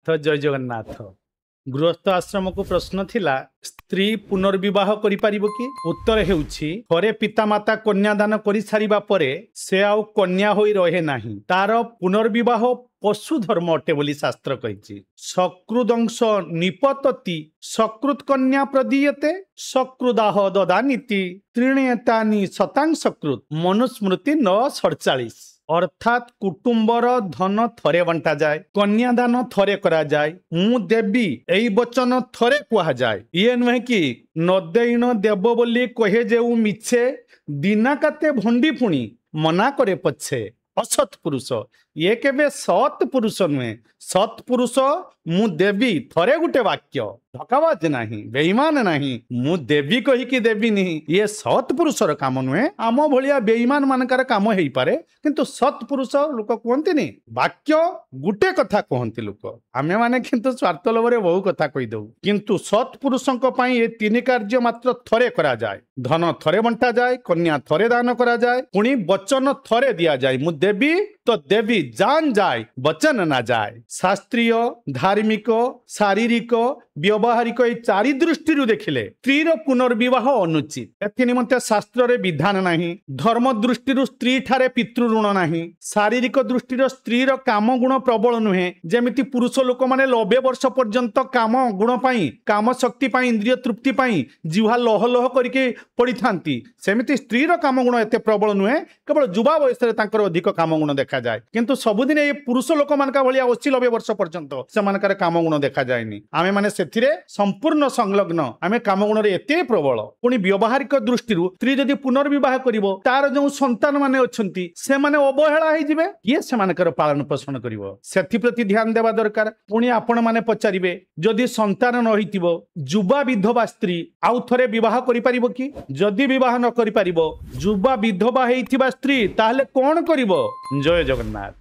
तो जय जगन्नाथ। गृहस्थ आश्रम को प्रश्न थिला स्त्री पुनर्विवाह करि पारिबो कि? उत्तर हेउछि थरे पितामाता कन्यादान करि सारिबा परे से आउ कन्या होई रहे नाही, तार पुनर्विवाह पशु धर्म अटे बोली शास्त्र कहिछि। सकृदंश निपतति सकृत कन्या प्रदीयते सकृदाह ददानीति त्रीणेतानि शतांग सकृत मनुस्मृति 9:47। अर्थात कुटुंबर धन थरे बंटा जाए, कन्यादान थरे करा जाए, मु देवी एई वचन थरे कुहा जाए। ये नुहे कि नदेइन देव बोली कहे जेउ मिछे दिना काते भंडी पुणी मना करे पछे असत पुरुष। ये केबे सत पुरुष नुहे, सत पुरुष मु देवी थरे गुटे वाक्य, धकाबाज नहीं, बेईमान नहीं, मु देवी कही कि देवी नहीं, ये सत पुरुषर काम नुहे। आम भलिया बेईमान मानकर काम हेई पारे, किंतु सत पुरुष लोक कहते नहीं, वाक्य गुटे कथा कहते लोक। आमे माने किंतु स्वार्थ लोभरे बहु कथा कहि दउ, किंतु सत पुरुषंक पई ये तीन कार्य मात्र थरे करा जाए। धन थरे बंटा जाए, कन्या थरे दान करा जाए, पुणी वचन थरे दिया जाए। मु देवी तो देवी जान जाए, वचन ना जाए। शास्त्रीय, धार्मिक, शारीरिक, व्यवहारिक ये चारि दृष्टि देखिले स्त्री पुनर्विवाह अनुचित। एथि निमंते शास्त्र रे विधान नहीं। धर्म दृष्टि स्त्री ठारे पितृऋण नहीं। शारीरिक दृष्टि स्त्री काम गुण प्रबल नुहे, जेमिति पुरुष लोक माने 90 वर्ष पर्यंत काम गुण पाई, काम शक्ति पाई, इंद्रिय तृप्ति पाई जिह्वा लह लह करके पड़ी थांती, सेमिति स्त्री काम गुण एते प्रबल नुहे। केवल युवा वयस रे तांकर अधिक काम गुण देखा जाए, किंतु सबुदिन ये पुरुष लोक मानका भलिया 80-90 वर्ष पर्यंत से मानकर काम गुण देखा जाएनी। आमे माने सेथिरे संपूर्ण संलग्न, आमे काम गुण रे एते प्रबल। पुणी व्यवहारिक दृष्टि स्त्री जदि पुनर्विवाह करिवो, तार जो संतान माने अछंती से माने अवहेला होई जिवे, किए से मानकर पालन पोषण करिवो? सेथि प्रति ध्यान देवा दरकार। पुणी आपण माने पचारिबे, जदि संतान न होइतिबो युवा विधवा स्त्री आउ थरे विवाह करि पारिबो कि? जदि विवाह न करि पारिबो युवा विधवा हेइथिबा स्त्री ताहले कोन करिवो? जय जगन्नाथ।